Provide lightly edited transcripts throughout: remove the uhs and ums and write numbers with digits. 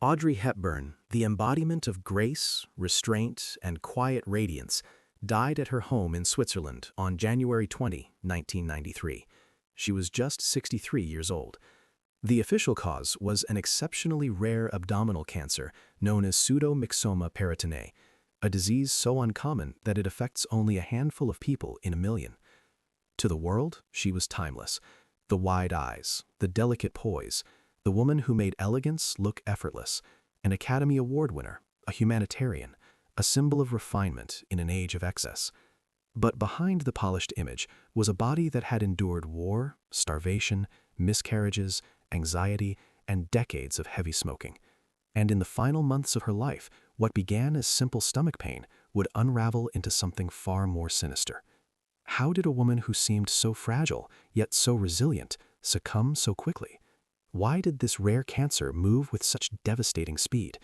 Audrey Hepburn, the embodiment of grace, restraint, and quiet radiance, died at her home in Switzerland on January 20, 1993. She was just 63 years old. The official cause was an exceptionally rare abdominal cancer known as pseudomyxoma peritoneae, a disease so uncommon that it affects only a handful of people in a million. To the world, she was timeless. The wide eyes, the delicate poise, the woman who made elegance look effortless, an Academy Award winner, a humanitarian, a symbol of refinement in an age of excess. But behind the polished image was a body that had endured war, starvation, miscarriages, anxiety, and decades of heavy smoking. And in the final months of her life, what began as simple stomach pain would unravel into something far more sinister. How did a woman who seemed so fragile, yet so resilient, succumb so quickly? Why did this rare cancer move with such devastating speed?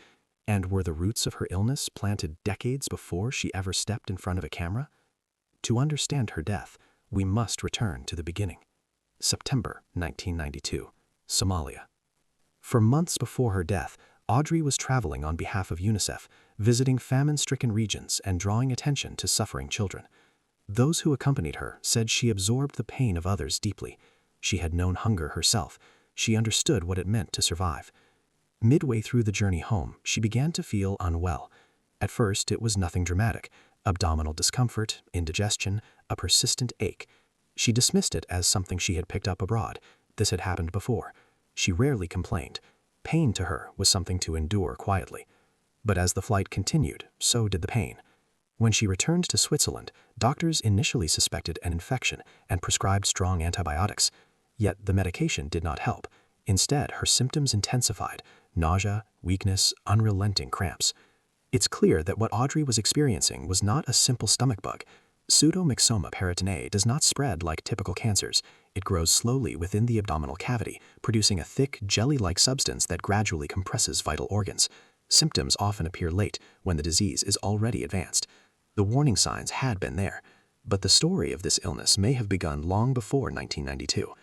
And were the roots of her illness planted decades before she ever stepped in front of a camera? To understand her death, we must return to the beginning. September 1992, Somalia. For months before her death, Audrey was traveling on behalf of UNICEF, visiting famine-stricken regions and drawing attention to suffering children. Those who accompanied her said she absorbed the pain of others deeply. She had known hunger herself. She understood what it meant to survive. Midway through the journey home, she began to feel unwell. At first, it was nothing dramatic: abdominal discomfort, indigestion, a persistent ache. She dismissed it as something she had picked up abroad. This had happened before. She rarely complained. Pain to her was something to endure quietly. But as the flight continued, so did the pain. When she returned to Switzerland, doctors initially suspected an infection and prescribed strong antibiotics. Yet the medication did not help. Instead, her symptoms intensified: nausea, weakness, unrelenting cramps. It's clear that what Audrey was experiencing was not a simple stomach bug. Pseudomyxoma peritoneae does not spread like typical cancers. It grows slowly within the abdominal cavity, producing a thick, jelly-like substance that gradually compresses vital organs. Symptoms often appear late, when the disease is already advanced. The warning signs had been there, but the story of this illness may have begun long before 1992.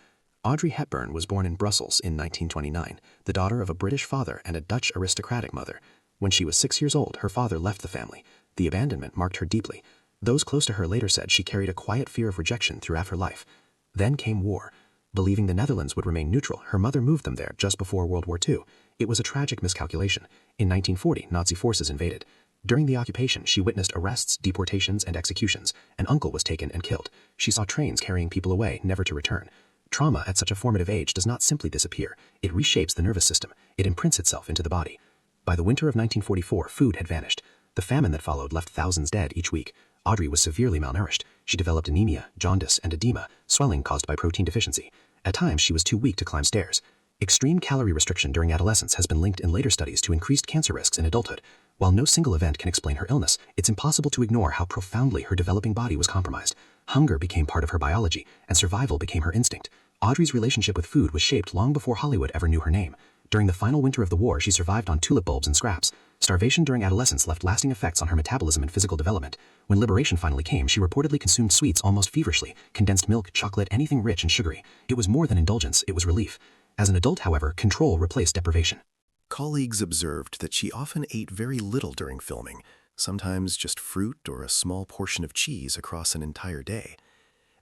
Audrey Hepburn was born in Brussels in 1929, the daughter of a British father and a Dutch aristocratic mother. When she was 6 years old, her father left the family. The abandonment marked her deeply. Those close to her later said she carried a quiet fear of rejection throughout her life. Then came war. Believing the Netherlands would remain neutral, her mother moved them there just before World War II. It was a tragic miscalculation. In 1940, Nazi forces invaded. During the occupation, she witnessed arrests, deportations, and executions. An uncle was taken and killed. She saw trains carrying people away, never to return. Trauma at such a formative age does not simply disappear. It reshapes the nervous system. It imprints itself into the body. By the winter of 1944, food had vanished. The famine that followed left thousands dead each week. Audrey was severely malnourished. She developed anemia, jaundice, and edema, swelling caused by protein deficiency. At times, she was too weak to climb stairs. Extreme calorie restriction during adolescence has been linked in later studies to increased cancer risks in adulthood. While no single event can explain her illness, it's impossible to ignore how profoundly her developing body was compromised. Hunger became part of her biology, and survival became her instinct. Audrey's relationship with food was shaped long before Hollywood ever knew her name. During the final winter of the war, she survived on tulip bulbs and scraps. Starvation during adolescence left lasting effects on her metabolism and physical development. When liberation finally came, she reportedly consumed sweets almost feverishly: condensed milk, chocolate, anything rich and sugary. It was more than indulgence, it was relief. As an adult, however, control replaced deprivation. Colleagues observed that she often ate very little during filming, sometimes just fruit or a small portion of cheese across an entire day.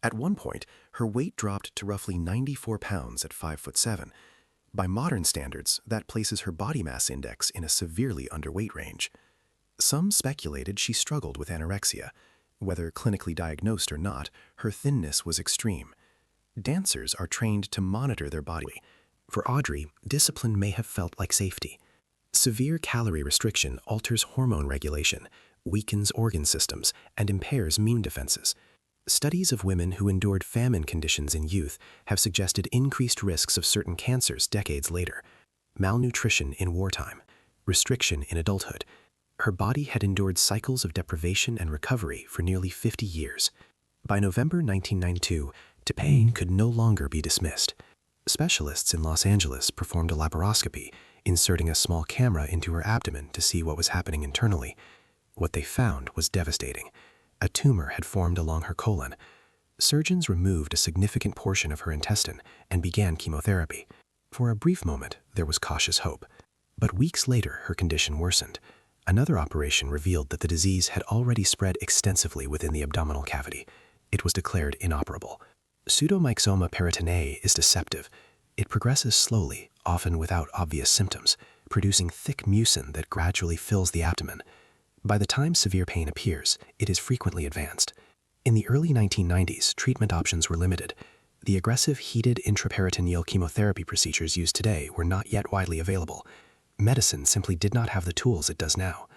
At one point, her weight dropped to roughly 94 pounds at 5'7". By modern standards, that places her body mass index in a severely underweight range. Some speculated she struggled with anorexia. Whether clinically diagnosed or not, her thinness was extreme. Dancers are trained to monitor their body. For Audrey, discipline may have felt like safety. Severe calorie restriction alters hormone regulation, weakens organ systems, and impairs immune defenses. Studies of women who endured famine conditions in youth have suggested increased risks of certain cancers decades later. Malnutrition in wartime, restriction in adulthood. Her body had endured cycles of deprivation and recovery for nearly 50 years. By November 1992, pain could no longer be dismissed. Specialists in Los Angeles performed a laparoscopy, inserting a small camera into her abdomen to see what was happening internally. What they found was devastating. A tumor had formed along her colon. Surgeons removed a significant portion of her intestine and began chemotherapy. For a brief moment, there was cautious hope. But weeks later, her condition worsened. Another operation revealed that the disease had already spread extensively within the abdominal cavity. It was declared inoperable. Pseudomyxoma peritoneae is deceptive. It progresses slowly, often without obvious symptoms, producing thick mucin that gradually fills the abdomen. By the time severe pain appears, it is frequently advanced. In the early 1990s, treatment options were limited. The aggressive heated intraperitoneal chemotherapy procedures used today were not yet widely available. Medicine simply did not have the tools it does now.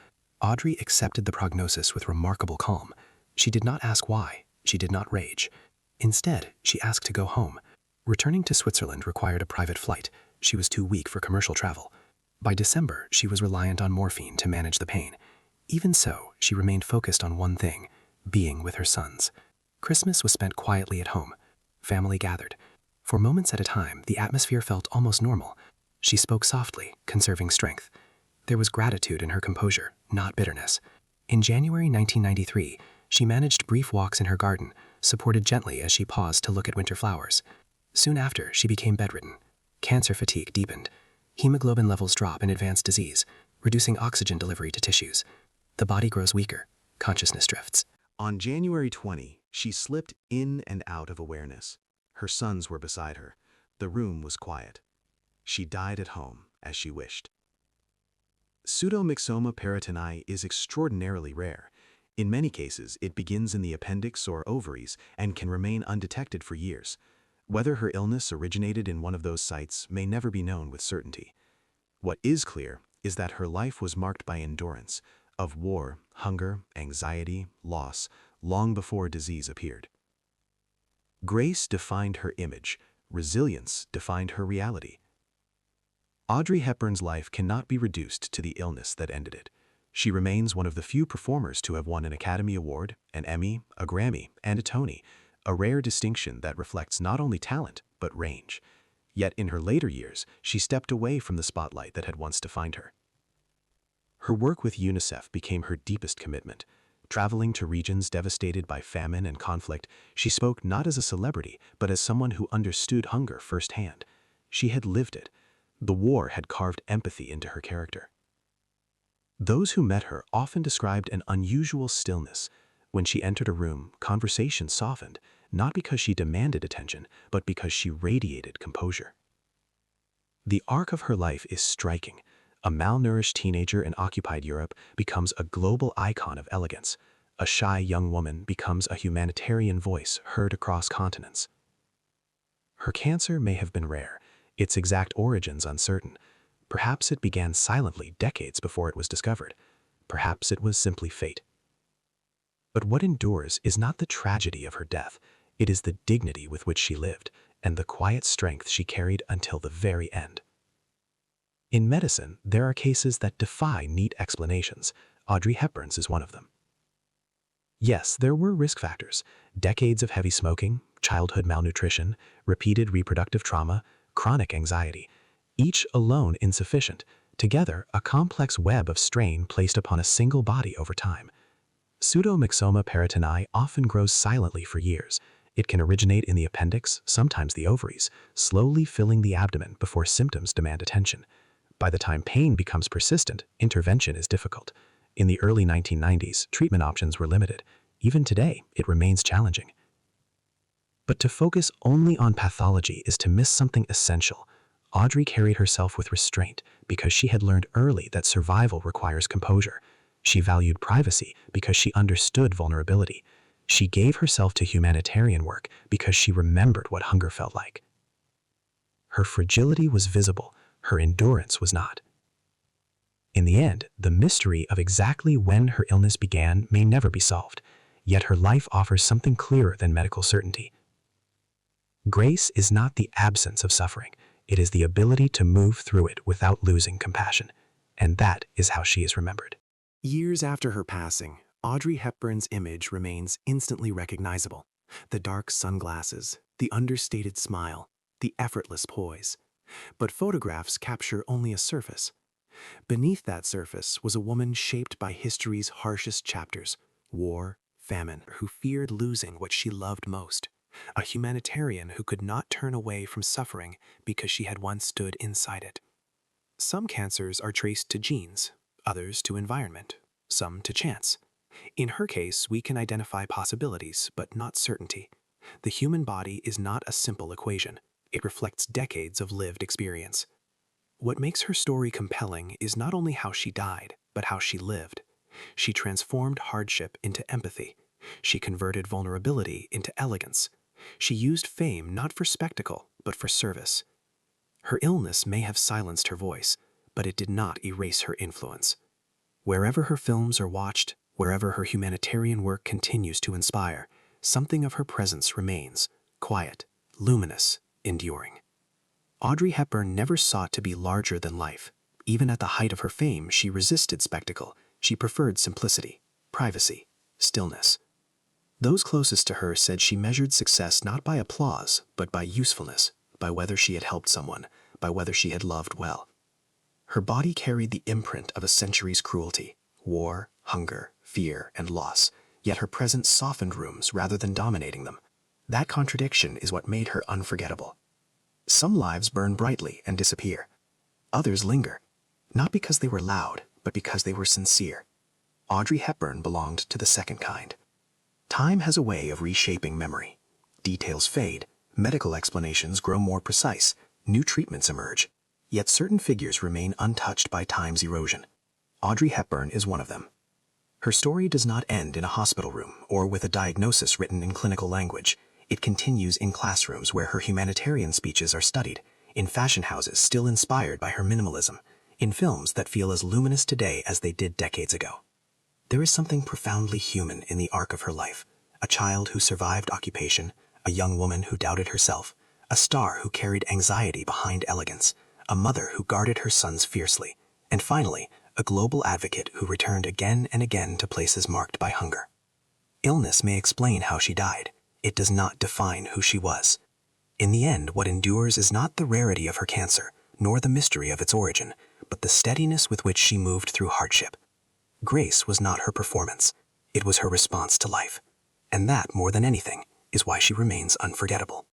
Audrey accepted the prognosis with remarkable calm. She did not ask why. She did not rage. Instead, she asked to go home. Returning to Switzerland required a private flight. She was too weak for commercial travel. By December, she was reliant on morphine to manage the pain. Even so, she remained focused on one thing: being with her sons. Christmas was spent quietly at home. Family gathered. For moments at a time, the atmosphere felt almost normal. She spoke softly, conserving strength. There was gratitude in her composure, not bitterness. In January 1993, she managed brief walks in her garden, supported gently as she paused to look at winter flowers. Soon after, she became bedridden. Cancer fatigue deepened. Hemoglobin levels drop in advanced disease, reducing oxygen delivery to tissues. The body grows weaker. Consciousness drifts. On January 20, she slipped in and out of awareness. Her sons were beside her. The room was quiet. She died at home, as she wished. Pseudomyxoma peritoneae is extraordinarily rare. In many cases, it begins in the appendix or ovaries and can remain undetected for years. Whether her illness originated in one of those sites may never be known with certainty. What is clear is that her life was marked by endurance, of war, hunger, anxiety, loss, long before disease appeared. Grace defined her image. Resilience defined her reality. Audrey Hepburn's life cannot be reduced to the illness that ended it. She remains one of the few performers to have won an Academy Award, an Emmy, a Grammy, and a Tony, a rare distinction that reflects not only talent, but range. Yet in her later years, she stepped away from the spotlight that had once defined her. Her work with UNICEF became her deepest commitment. Traveling to regions devastated by famine and conflict, she spoke not as a celebrity, but as someone who understood hunger firsthand. She had lived it. The war had carved empathy into her character. Those who met her often described an unusual stillness. When she entered a room, conversation softened, not because she demanded attention, but because she radiated composure. The arc of her life is striking. A malnourished teenager in occupied Europe becomes a global icon of elegance. A shy young woman becomes a humanitarian voice heard across continents. Her cancer may have been rare, its exact origins uncertain. Perhaps it began silently decades before it was discovered. Perhaps it was simply fate. But what endures is not the tragedy of her death. It is the dignity with which she lived, and the quiet strength she carried until the very end. In medicine, there are cases that defy neat explanations. Audrey Hepburn's is one of them. Yes, there were risk factors: decades of heavy smoking, childhood malnutrition, repeated reproductive trauma, chronic anxiety. Each alone insufficient, together a complex web of strain placed upon a single body over time. Pseudomyxoma peritoneae often grows silently for years. It can originate in the appendix, sometimes the ovaries, slowly filling the abdomen before symptoms demand attention. By the time pain becomes persistent, intervention is difficult. In the early 1990s, treatment options were limited. Even today, it remains challenging. But to focus only on pathology is to miss something essential. Audrey carried herself with restraint because she had learned early that survival requires composure. She valued privacy because she understood vulnerability. She gave herself to humanitarian work because she remembered what hunger felt like. Her fragility was visible, her endurance was not. In the end, the mystery of exactly when her illness began may never be solved, yet her life offers something clearer than medical certainty. Grace is not the absence of suffering, it is the ability to move through it without losing compassion, and that is how she is remembered. Years after her passing, Audrey Hepburn's image remains instantly recognizable. The dark sunglasses, the understated smile, the effortless poise. But photographs capture only a surface. Beneath that surface was a woman shaped by history's harshest chapters: war, famine, who feared losing what she loved most. A humanitarian who could not turn away from suffering because she had once stood inside it. Some cancers are traced to genes, others to environment, some to chance. In her case, we can identify possibilities, but not certainty. The human body is not a simple equation. It reflects decades of lived experience. What makes her story compelling is not only how she died, but how she lived. She transformed hardship into empathy. She converted vulnerability into elegance. She used fame not for spectacle, but for service. Her illness may have silenced her voice, but it did not erase her influence. Wherever her films are watched, wherever her humanitarian work continues to inspire, something of her presence remains, quiet, luminous, enduring. Audrey Hepburn never sought to be larger than life. Even at the height of her fame, she resisted spectacle. She preferred simplicity, privacy, stillness. Those closest to her said she measured success not by applause, but by usefulness, by whether she had helped someone, by whether she had loved well. Her body carried the imprint of a century's cruelty, war, hunger, fear, and loss, yet her presence softened rooms rather than dominating them. That contradiction is what made her unforgettable. Some lives burn brightly and disappear. Others linger, not because they were loud, but because they were sincere. Audrey Hepburn belonged to the second kind. Time has a way of reshaping memory. Details fade, medical explanations grow more precise, new treatments emerge. Yet certain figures remain untouched by time's erosion. Audrey Hepburn is one of them. Her story does not end in a hospital room or with a diagnosis written in clinical language. It continues in classrooms where her humanitarian speeches are studied, in fashion houses still inspired by her minimalism, in films that feel as luminous today as they did decades ago. There is something profoundly human in the arc of her life. A child who survived occupation, a young woman who doubted herself, a star who carried anxiety behind elegance, a mother who guarded her sons fiercely, and finally, a global advocate who returned again and again to places marked by hunger. Illness may explain how she died. It does not define who she was. In the end, what endures is not the rarity of her cancer, nor the mystery of its origin, but the steadiness with which she moved through hardship. Grace was not her performance. It was her response to life. And that, more than anything, is why she remains unforgettable.